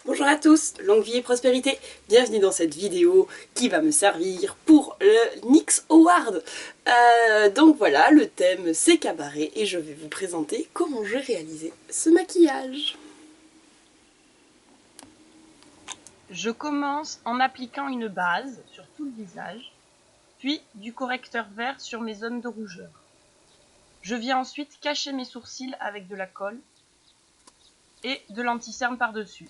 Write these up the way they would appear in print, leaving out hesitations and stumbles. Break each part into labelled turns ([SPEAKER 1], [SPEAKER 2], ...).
[SPEAKER 1] Bonjour à tous, longue vie et prospérité, bienvenue dans cette vidéo qui va me servir pour le NYX Award. Donc voilà, le thème c'est cabaret et je vais vous présenter comment j'ai réalisé ce maquillage.
[SPEAKER 2] Je commence en appliquant une base sur tout le visage, puis du correcteur vert sur mes zones de rougeur. Je viens ensuite cacher mes sourcils avec de la colle et de l'anti-cerne par-dessus.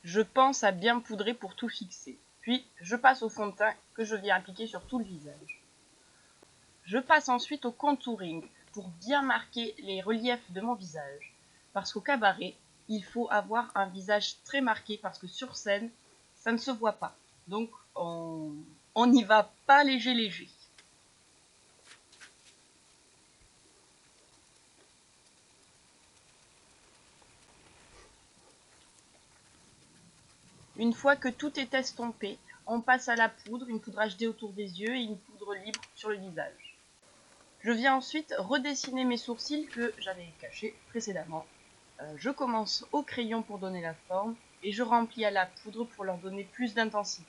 [SPEAKER 2] Je pense à bien poudrer pour tout fixer. Puis je passe au fond de teint que je viens appliquer sur tout le visage. Je passe ensuite au contouring pour bien marquer les reliefs de mon visage. Parce qu'au cabaret, il faut avoir un visage très marqué parce que sur scène, ça ne se voit pas. Donc on n'y va pas léger. Une fois que tout est estompé, on passe à la poudre, une poudre HD autour des yeux et une poudre libre sur le visage. Je viens ensuite redessiner mes sourcils que j'avais cachés précédemment. Je commence au crayon pour donner la forme et je remplis à la poudre pour leur donner plus d'intensité.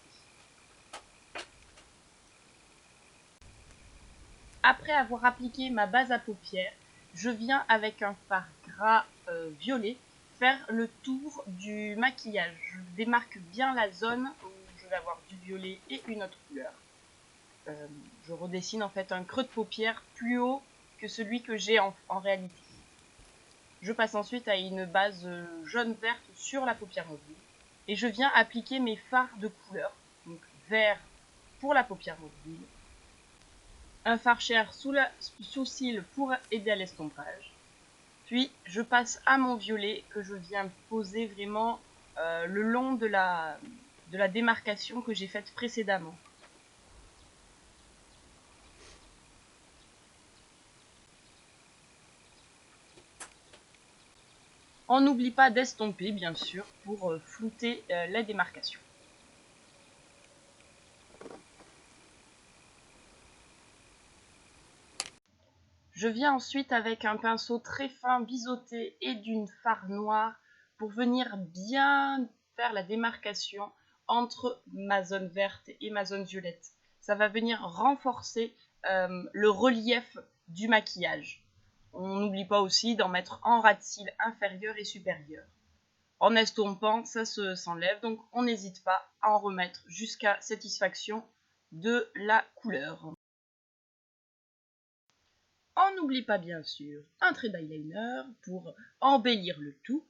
[SPEAKER 2] Après avoir appliqué ma base à paupières, je viens avec un fard gras violet faire le tour du maquillage. Je démarque bien la zone où je vais avoir du violet et une autre couleur. Je redessine en fait un creux de paupière plus haut que celui que j'ai en réalité. Je passe ensuite à une base jaune-verte sur la paupière mobile et je viens appliquer mes fards de couleur, donc vert pour la paupière mobile, un fard chair sous cils pour aider à l'estompage, puis je passe à mon violet que je viens poser vraiment le long de la démarcation que j'ai faite précédemment. On n'oublie pas d'estomper, bien sûr, pour flouter la démarcation. Je viens ensuite avec un pinceau très fin biseauté et d'une fard noire pour venir bien faire la démarcation entre ma zone verte et ma zone violette. Ça va venir renforcer le relief du maquillage. On n'oublie pas aussi d'en mettre en ras de cils inférieur et supérieur. En estompant, ça s'enlève, donc on n'hésite pas à en remettre jusqu'à satisfaction de la couleur. On n'oublie pas bien sûr un trait d'eyeliner pour embellir le tout.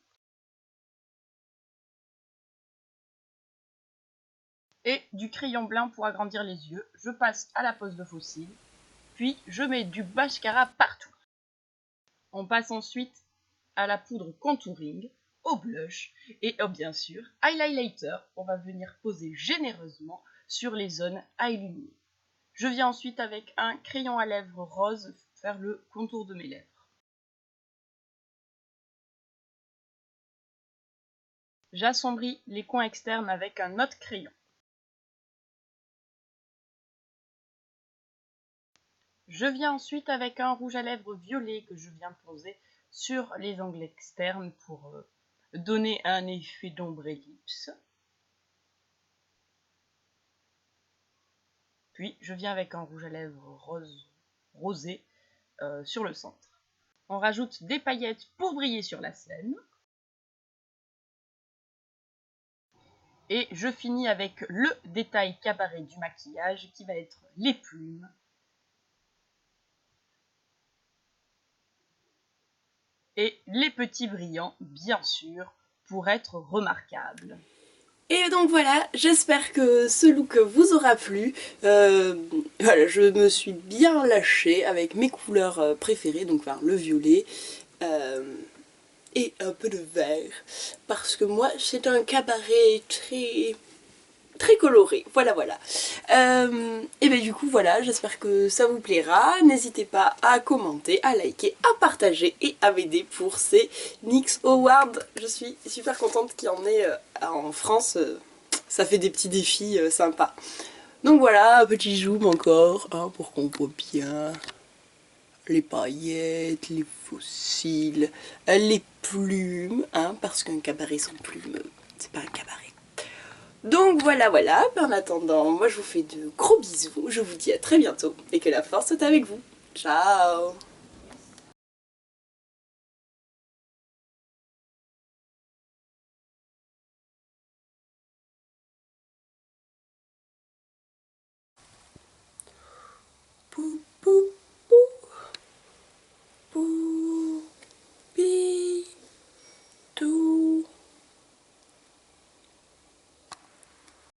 [SPEAKER 2] Et du crayon blanc pour agrandir les yeux. Je passe à la pose de faux cils. Puis je mets du mascara partout. On passe ensuite à la poudre contouring, au blush et bien sûr highlighter. On va venir poser généreusement sur les zones à illuminer. Je viens ensuite avec un crayon à lèvres rose faire le contour de mes lèvres. J'assombris les coins externes avec un autre crayon. Je viens ensuite avec un rouge à lèvres violet que je viens poser sur les angles externes pour donner un effet d'ombre ellipse. Puis je viens avec un rouge à lèvres rosé sur le centre. On rajoute des paillettes pour briller sur la scène. Et je finis avec le détail cabaret du maquillage qui va être les plumes. Et les petits brillants, bien sûr, pour être remarquables.
[SPEAKER 1] Et donc voilà, j'espère que ce look vous aura plu. Voilà, je me suis bien lâchée avec mes couleurs préférées, donc enfin, le violet et un peu de vert. Parce que moi, c'est un cabaret très coloré, voilà. Et bien du coup voilà, j'espère que ça vous plaira, n'hésitez pas à commenter, à liker, à partager et à m'aider pour ces NYX Awards. Je suis super contente qu'il y en ait en France, ça fait des petits défis sympas. Donc voilà, un petit zoom encore, hein, pour qu'on voit bien. les paillettes, les fossiles, les plumes, hein, parce qu'un cabaret sans plumes, c'est pas un cabaret. Donc voilà, en attendant, moi je vous fais de gros bisous, je vous dis à très bientôt et que la force soit avec vous. Ciao!